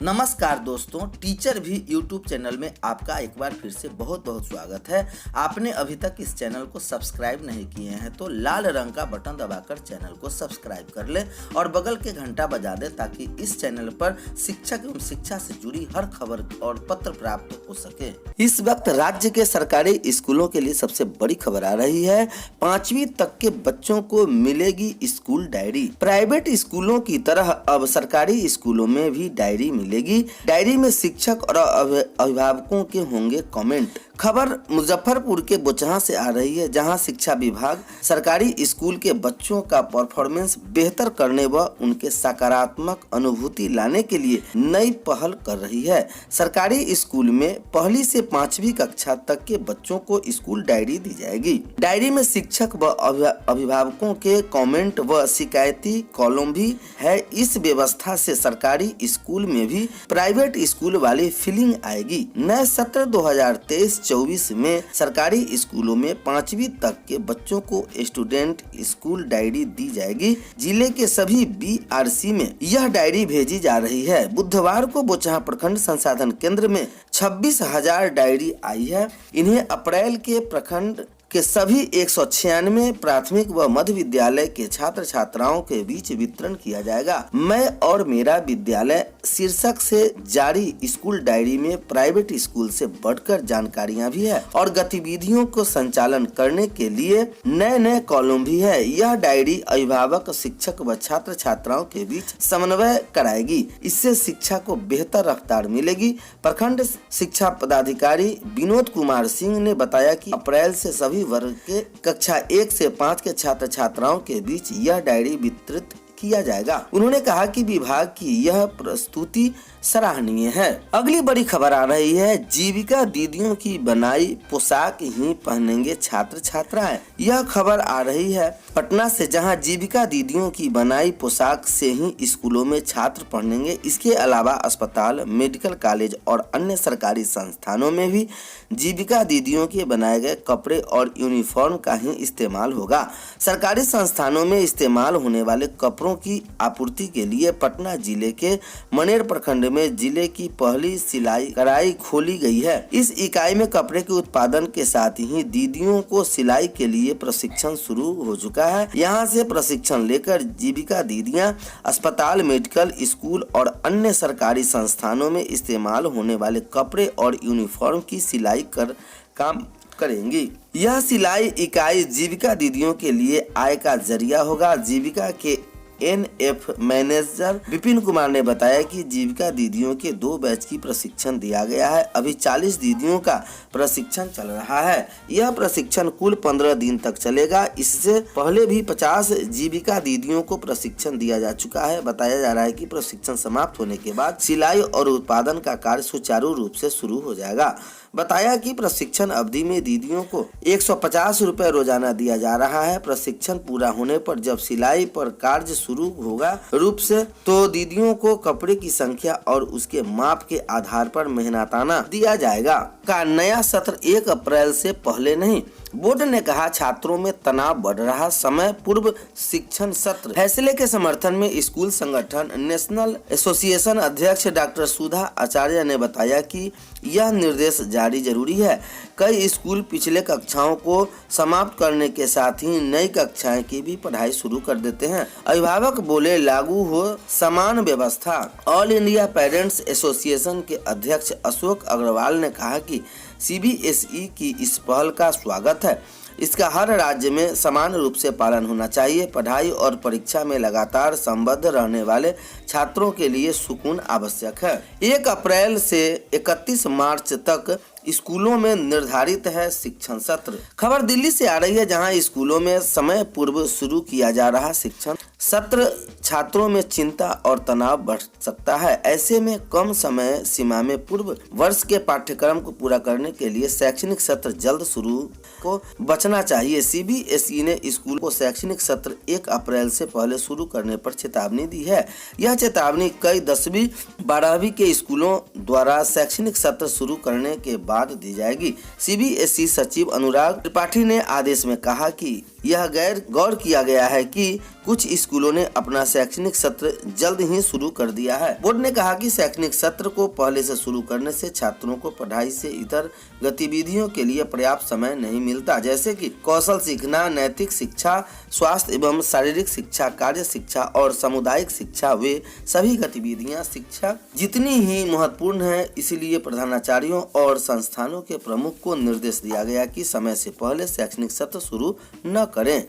नमस्कार दोस्तों, टीचर भी यूट्यूब चैनल में आपका एक बार फिर से बहुत बहुत स्वागत है। आपने अभी तक इस चैनल को सब्सक्राइब नहीं किए हैं तो लाल रंग का बटन दबाकर चैनल को सब्सक्राइब कर ले और बगल के घंटा बजा दे ताकि इस चैनल पर शिक्षक एवं शिक्षा से जुड़ी हर खबर और पत्र प्राप्त हो सके। इस वक्त राज्य के सरकारी स्कूलों के लिए सबसे बड़ी खबर आ रही है। 5वीं तक के बच्चों को मिलेगी स्कूल डायरी। प्राइवेट स्कूलों की तरह अब सरकारी स्कूलों में भी डायरी मिलेगी। डायरी में शिक्षक और अभिभावकों के होंगे कमेंट। खबर मुजफ्फरपुर के बोचहा से आ रही है, जहां शिक्षा विभाग सरकारी स्कूल के बच्चों का परफॉर्मेंस बेहतर करने व उनके सकारात्मक अनुभूति लाने के लिए नई पहल कर रही है। सरकारी स्कूल में 1ली से 5वीं कक्षा तक के बच्चों को स्कूल डायरी दी जाएगी। डायरी में शिक्षक व अभिभावकों के कमेंट व शिकायती कॉलम भी है। इस व्यवस्था से सरकारी स्कूल में भी प्राइवेट स्कूल वाली फीलिंग आएगी। नए सत्र 2023-24 में सरकारी स्कूलों में 5वीं तक के बच्चों को स्टूडेंट स्कूल डायरी दी जाएगी। जिले के सभी BRC में यह डायरी भेजी जा रही है। बुधवार को बोचहा प्रखंड संसाधन केंद्र में 26,000 डायरी आई है। इन्हें अप्रैल के प्रखंड के सभी 196 प्राथमिक व मध्य विद्यालय के छात्र छात्राओं के बीच वितरण किया जाएगा। मैं और मेरा विद्यालय शीर्षक से जारी स्कूल डायरी में प्राइवेट स्कूल से बढ़कर जानकारियां भी है और गतिविधियों को संचालन करने के लिए नए कॉलम भी है। यह डायरी अभिभावक, शिक्षक व छात्र छात्राओं के बीच समन्वय कराएगी। इससे शिक्षा को बेहतर रफ्तार मिलेगी। प्रखंड शिक्षा पदाधिकारी विनोद कुमार सिंह ने बताया कि अप्रैल से सभी वर्ग के कक्षा 1 से 5 के छात्र छात्राओं के बीच यह डायरी वितरित किया जाएगा। उन्होंने कहा कि विभाग की यह प्रस्तुति सराहनीय है। अगली बड़ी खबर आ रही है, जीविका दीदियों की बनाई पोशाक ही पहनेंगे छात्र छात्राएं। यह खबर आ रही है पटना से, जहां जीविका दीदियों की बनाई पोशाक से ही स्कूलों में छात्र पढ़ेंगे। इसके अलावा अस्पताल, मेडिकल कॉलेज और अन्य सरकारी संस्थानों में भी जीविका दीदियों के बनाए गए कपड़े और यूनिफॉर्म का ही इस्तेमाल होगा। सरकारी संस्थानों में इस्तेमाल होने वाले कपड़ों की आपूर्ति के लिए पटना जिले के मनेर प्रखंड में जिले की पहली सिलाई कढ़ाई खोली गई है। इस इकाई में कपड़े के उत्पादन के साथ ही दीदियों को सिलाई के लिए प्रशिक्षण शुरू हो चुका है। यहाँ से प्रशिक्षण लेकर जीविका दीदियाँ अस्पताल, मेडिकल, स्कूल और अन्य सरकारी संस्थानों में इस्तेमाल होने वाले कपड़े और यूनिफॉर्म की सिलाई कर काम करेंगी। यह सिलाई इकाई जीविका दीदियों के लिए आय का जरिया होगा। जीविका के NF मैनेजर विपिन कुमार ने बताया कि जीविका दीदियों के 2 बैच की प्रशिक्षण दिया गया है। अभी 40 दीदियों का प्रशिक्षण चल रहा है। यह प्रशिक्षण कुल 15 दिन तक चलेगा। इससे पहले भी 50 जीविका दीदियों को प्रशिक्षण दिया जा चुका है। बताया जा रहा है कि प्रशिक्षण समाप्त होने के बाद सिलाई और उत्पादन का कार्य सुचारू रूप से शुरू हो जाएगा। बताया कि प्रशिक्षण अवधि में दीदियों को 150 रुपए रोजाना दिया जा रहा है। प्रशिक्षण पूरा होने पर जब सिलाई पर कार्य शुरू होगा रूप से तो दीदियों को कपड़े की संख्या और उसके माप के आधार पर मेहनताना दिया जाएगा। का नया सत्र 1 अप्रैल से पहले नहीं। बोर्ड ने कहा, छात्रों में तनाव बढ़ रहा, समय पूर्व शिक्षण सत्र। फैसले के समर्थन में स्कूल संगठन नेशनल एसोसिएशन अध्यक्ष डॉक्टर सुधा आचार्य ने बताया कि यह निर्देश जारी जरूरी है। कई स्कूल पिछले कक्षाओं को समाप्त करने के साथ ही नई कक्षाएं की भी पढ़ाई शुरू कर देते हैं। अभिभावक बोले, लागू हो समान व्यवस्था। ऑल इंडिया पेरेंट्स एसोसिएशन के अध्यक्ष अशोक अग्रवाल ने कहा कि CBSE की इस पहल का स्वागत है। इसका हर राज्य में समान रूप से पालन होना चाहिए। पढ़ाई और परीक्षा में लगातार संबद्ध रहने वाले छात्रों के लिए सुकून आवश्यक है। 1 अप्रैल से 31 मार्च तक स्कूलों में निर्धारित है शिक्षण सत्र। खबर दिल्ली से आ रही है, जहां स्कूलों में समय पूर्व शुरू किया जा रहा शिक्षण सत्र छात्रों में चिंता और तनाव बढ़ सकता है। ऐसे में कम समय सीमा में पूर्व वर्ष के पाठ्यक्रम को पूरा करने के लिए शैक्षणिक सत्र जल्द शुरू को बचना चाहिए। CBSE ने स्कूल को शैक्षणिक सत्र 1 अप्रैल से पहले शुरू करने पर चेतावनी दी है। यह चेतावनी कई 10वीं 12वीं के स्कूलों द्वारा शैक्षणिक सत्र शुरू करने के बाद दी जाएगी। CBSE सचिव अनुराग त्रिपाठी ने आदेश में कहा कि यह गौर किया गया है कि कुछ स्कूलों ने अपना शैक्षणिक सत्र जल्द ही शुरू कर दिया है। बोर्ड ने कहा कि शैक्षणिक सत्र को पहले से शुरू करने से छात्रों को पढ़ाई से इतर गतिविधियों के लिए पर्याप्त समय नहीं मिलता, जैसे कि कौशल सीखना, नैतिक शिक्षा, स्वास्थ्य एवं शारीरिक शिक्षा, कार्य शिक्षा और सामुदायिक शिक्षा। वे सभी गतिविधियां शिक्षा जितनी ही महत्वपूर्ण है, इसलिए प्रधानाचार्यों और संस्थानों के प्रमुख को निर्देश दिया गया कि समय से पहले शैक्षणिक सत्र शुरू न करें।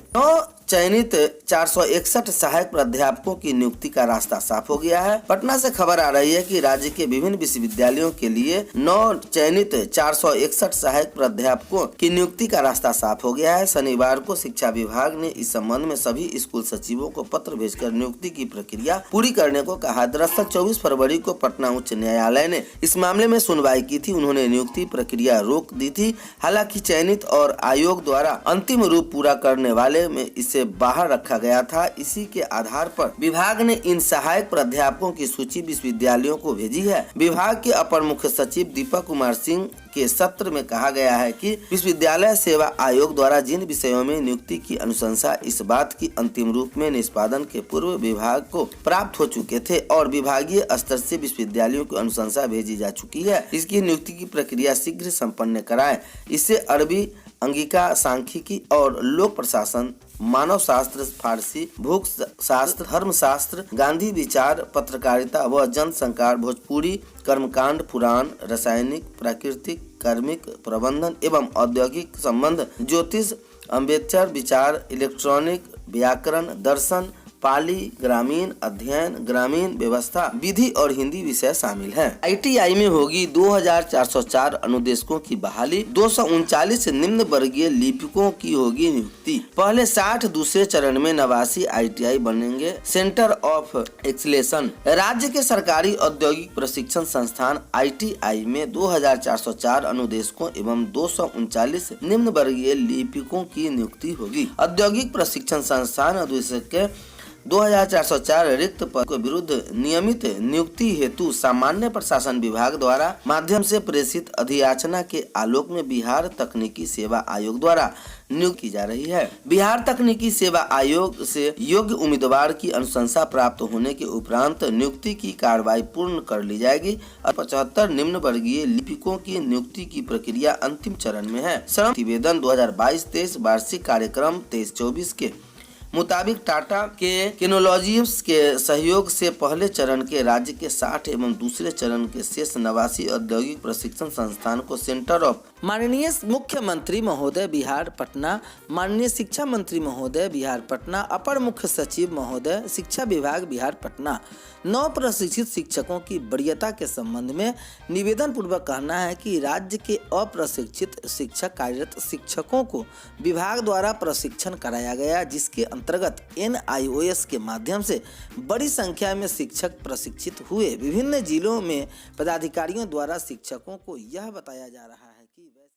चयनित 461 सहायक प्राध्यापकों की नियुक्ति का रास्ता साफ हो गया है। पटना से खबर आ रही है कि राज्य के विभिन्न विश्वविद्यालयों के लिए 9 चयनित 461 सहायक प्राध्यापकों की नियुक्ति का रास्ता साफ हो गया है। शनिवार को शिक्षा विभाग ने इस संबंध में सभी स्कूल सचिवों को पत्र भेजकर नियुक्ति की प्रक्रिया पूरी करने को कहा। दरअसल 24 फरवरी को पटना उच्च न्यायालय ने इस मामले में सुनवाई की थी। उन्होंने नियुक्ति प्रक्रिया रोक दी थी। हालांकि चयनित और आयोग द्वारा अंतिम रूप पूरा करने वाले में इसे बाहर रखा गया था। इसी के आधार पर विभाग ने इन सहायक प्राध्यापकों की सूची विश्वविद्यालयों को भेजी है। विभाग के अपर मुख्य सचिव दीपक कुमार सिंह के सत्र में कहा गया है कि विश्वविद्यालय सेवा आयोग द्वारा जिन विषयों में नियुक्ति की अनुशंसा इस बात की अंतिम रूप में निष्पादन के पूर्व विभाग को प्राप्त हो चुके थे और विभागीय स्तर से विश्वविद्यालयों की अनुशंसा भेजी जा चुकी है। इसकी नियुक्ति की प्रक्रिया शीघ्र संपन्न कराएं। इससे अरबी, अंगिका, सांख्यिकी और लोक प्रशासन, मानव शास्त्र, फारसी, भूख शास्त्र, धर्मशास्त्र, गांधी विचार, पत्रकारिता व जनसंकार, भोजपुरी, कर्मकांड, पुराण, रासायनिक, प्राकृतिक, कार्मिक, प्रबंधन एवं औद्योगिक संबंध, ज्योतिष, अम्बेडकर विचार, इलेक्ट्रॉनिक, व्याकरण, दर्शन, पाली, ग्रामीण अध्ययन, ग्रामीण व्यवस्था, विधि और हिंदी विषय शामिल हैं। ITI में होगी 2404 अनुदेशकों की बहाली। 239 निम्न वर्गीय लिपिकों की होगी नियुक्ति। पहले 60, दूसरे चरण में 89 ITI बनेंगे सेंटर ऑफ एक्सीलेशन। राज्य के सरकारी औद्योगिक प्रशिक्षण संस्थान ITI में 2404 अनुदेशकों एवं 239 निम्न वर्गीय लिपिकों की नियुक्ति होगी। औद्योगिक प्रशिक्षण संस्थान अनुदेशक के 2404 रिक्त पद के विरुद्ध नियमित नियुक्ति हेतु सामान्य प्रशासन विभाग द्वारा माध्यम से प्रेषित अधियाचना के आलोक में बिहार तकनीकी सेवा आयोग द्वारा नियुक्त की जा रही है। बिहार तकनीकी सेवा आयोग से योग्य उम्मीदवार की अनुशंसा प्राप्त होने के उपरांत नियुक्ति की कार्रवाई पूर्ण कर ली जाएगी और 75 निम्न वर्गीय लिपिकों की नियुक्ति की प्रक्रिया अंतिम चरण में है। श्रम निवेदन 2022-23 वार्षिक कार्यक्रम 23-24 के मुताबिक टाटा के टेक्नोलॉजीज के सहयोग से पहले चरण के राज्य के 60 एवं दूसरे चरण के शेष 89 औद्योगिक प्रशिक्षण संस्थान को सेंटर ऑफ माननीय मुख्यमंत्री महोदय बिहार पटना, माननीय शिक्षा मंत्री महोदय बिहार पटना, अपर मुख्य सचिव महोदय शिक्षा विभाग बिहार पटना, 9 प्रशिक्षित शिक्षकों की वरीयता के संबंध में निवेदन पूर्वक कहना है कि राज्य के अप्रशिक्षित शिक्षक कार्यरत शिक्षकों को विभाग द्वारा प्रशिक्षण कराया गया, जिसके अंतर्गत NIOS के माध्यम से बड़ी संख्या में शिक्षक प्रशिक्षित हुए। विभिन्न जिलों में पदाधिकारियों द्वारा शिक्षकों को यह बताया जा रहा है।